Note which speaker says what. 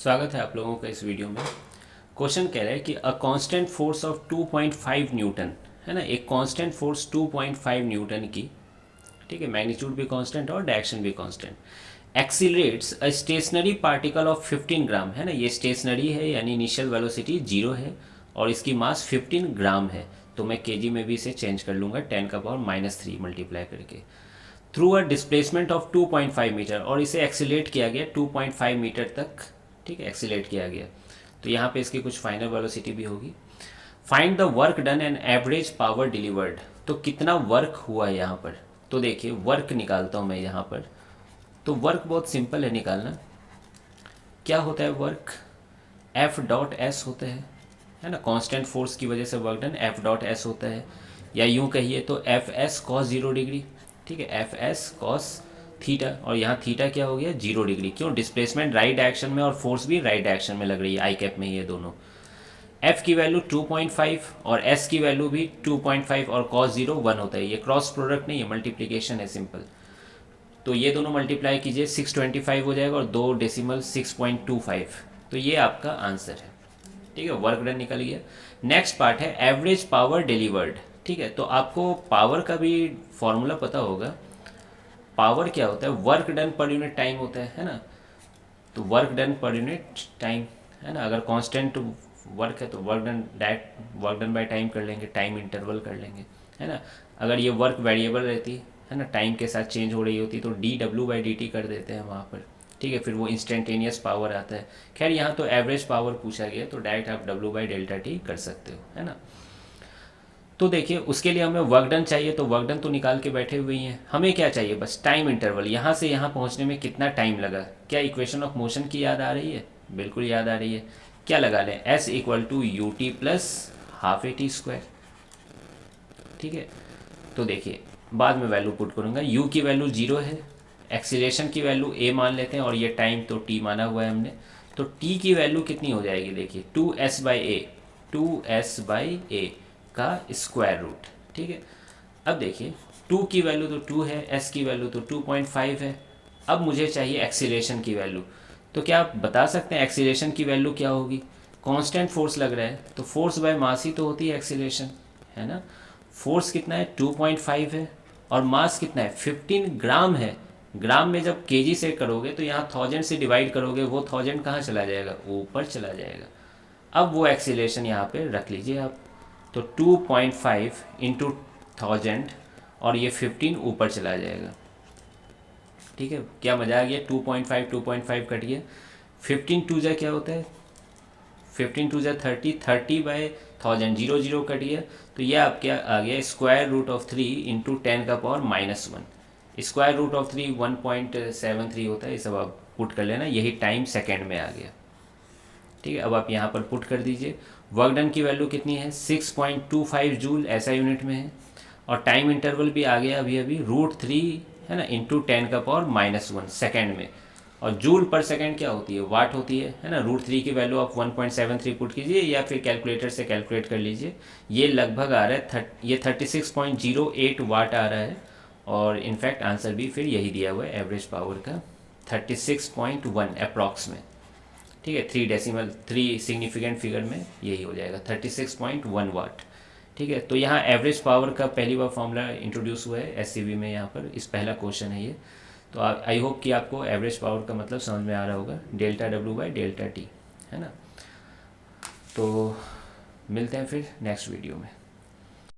Speaker 1: स्वागत है आप लोगों का इस वीडियो में। क्वेश्चन कह रहा है कि a constant force of 2.5 Newton, है ना, एक कांस्टेंट फोर्स 2.5 न्यूटन की, ठीक है, मैग्नीट्यूड भी कांस्टेंट और डायरेक्शन भी constant, accelerates a stationary particle of 15 gram, है ना, ये स्टेशनरी है यानी इनिशियल वेलोसिटी 0 है और इसकी मास 15 ग्राम है। तो मैं केजी में भी इसे चेंज कर लूँगा 10⁻³ मल्टीप्लाई करके, through a displacement of 2.5 metre, और इसे एक्सीलेट किया गया 2.5 मीटर तक, ठीक है, एक्सीलेट किया गया। तो यहाँ पे इसकी कुछ फाइनल वेलोसिटी भी होगी। Find the work done and average power delivered, तो कितना वर्क हुआ है यहाँ पर। तो देखिए वर्क निकालता हूँ मैं यहाँ पर। तो वर्क बहुत सिंपल है निकालना। क्या होता है वर्क, एफ डॉट एस होता है ना, कांस्टेंट फोर्स की वजह से work done F dot S होता है, या यूँ कहिए तो एफ एस कॉस 0 डिग्री, ठीक है, एफ एस कॉस थीटा, और यहाँ थीटा क्या हो गया 0 डिग्री। क्यों, डिस्प्लेसमेंट राइट डायरेक्शन में और फोर्स भी राइट डायरेक्शन में लग रही है, आई कैप में ये दोनों। एफ की वैल्यू 2.5 और एस की वैल्यू भी 2.5 और कॉस 0 1 होता है। ये क्रॉस प्रोडक्ट नहीं है, मल्टीप्लीकेशन है सिंपल। तो ये दोनों मल्टीप्लाई कीजिए 625 हो जाएगा और 2 डेसिमल 6.25। तो ये आपका आंसर है, ठीक है, वर्क डन निकल गया। नेक्स्ट पार्ट है एवरेज पावर डिलीवर्ड, ठीक है। तो आपको पावर का भी फॉर्मूला पता होगा। पावर क्या होता है, work done per unit time होता है ना। तो work done per unit time, है ना, अगर कांस्टेंट वर्क है तो work done direct work done by time कर लेंगे, टाइम इंटरवल कर लेंगे, है ना। अगर ये वर्क वेरिएबल रहती है ना, टाइम के साथ चेंज हो रही होती तो dw/dt कर देते हैं वहाँ पर, ठीक है, फिर वो इंस्टेंटेनियस पावर आता है। खैर यहाँ तो एवरेज पावर पूछा गया तो डायरेक्ट आप w/Δt कर सकते हो, है ना। तो देखिए उसके लिए हमें वर्क डन चाहिए, तो वर्क डन तो निकाल के बैठे हुए ही हैं। हमें क्या चाहिए, बस टाइम इंटरवल, यहाँ से यहाँ पहुँचने में कितना टाइम लगा। क्या इक्वेशन ऑफ मोशन की याद आ रही है, बिल्कुल याद आ रही है। क्या लगा लें, s equal to u t plus half a t square, ठीक है। तो देखिए बाद में वैल्यू पुट करूँगा, u की वैल्यू 0 है, एक्सीलरेशन की वैल्यू a मान लेते हैं और ये टाइम तो t माना हुआ है हमने। तो t की वैल्यू कितनी हो जाएगी, देखिए 2s/a का स्क्वायर रूट, ठीक है। अब देखिए 2 की वैल्यू तो 2 है, s की वैल्यू तो 2.5 है। अब मुझे चाहिए एक्सीलरेशन की वैल्यू। तो क्या आप बता सकते हैं एक्सीलरेशन की वैल्यू क्या होगी। कांस्टेंट फोर्स लग रहा है तो फोर्स बाय मास ही तो होती है एक्सीलरेशन, है ना। फोर्स कितना है 2.5 है और मास कितना है 15 ग्राम है। ग्राम में जब केजी से करोगे तो यहाँ 1000 से डिवाइड करोगे, वो 1000 कहाँ चला जाएगा, ऊपर चला जाएगा। अब वो एक्सीलरेशन यहाँ पे रख लीजिए आप। तो 2.5 इंटू 1000 और ये 15 ऊपर चला जाएगा, ठीक है। क्या मजा आ गया, 2.5 कट गया, 15 टू जा क्या होता है, 15 टू जा 30, 30/1000, 0 कट गया। तो ये आप क्या आ गया, square root of 3 into 10⁻⁻1। Square root of 3 1.73 होता है, ये सब आप पुट कर लेना, यही टाइम सेकेंड में आ गया, ठीक है। अब आप यहाँ पर पुट कर दीजिए। वर्क डन की वैल्यू कितनी है 6.25 जूल, ऐसा यूनिट में है, और टाइम इंटरवल भी आ गया अभी अभी √3, है ना, इंटू 10⁻⁻1 सेकेंड में। और जूल पर सेकेंड क्या होती है, वाट होती है ना। √3 की वैल्यू आप 1.73 पुट कीजिए या फिर कैलकुलेटर से कैलकुलेट कर लीजिए। ये लगभग आ रहा है ये 36.08 वाट आ रहा है, और इनफैक्ट आंसर भी फिर यही दिया हुआ है, एवरेज पावर का 36.1 अप्रॉक्स में, ठीक है। 3 सिग्निफिकेंट फिगर में यही हो जाएगा 36.1 वाट, ठीक है। तो यहाँ एवरेज पावर का पहली बार फॉर्मूला इंट्रोड्यूस हुआ है एससीबी में, यहाँ पर इस पहला क्वेश्चन है ये। तो आई होप कि आपको एवरेज पावर का मतलब समझ में आ रहा होगा, ΔW/ΔT, है ना। तो मिलते हैं फिर नेक्स्ट वीडियो में।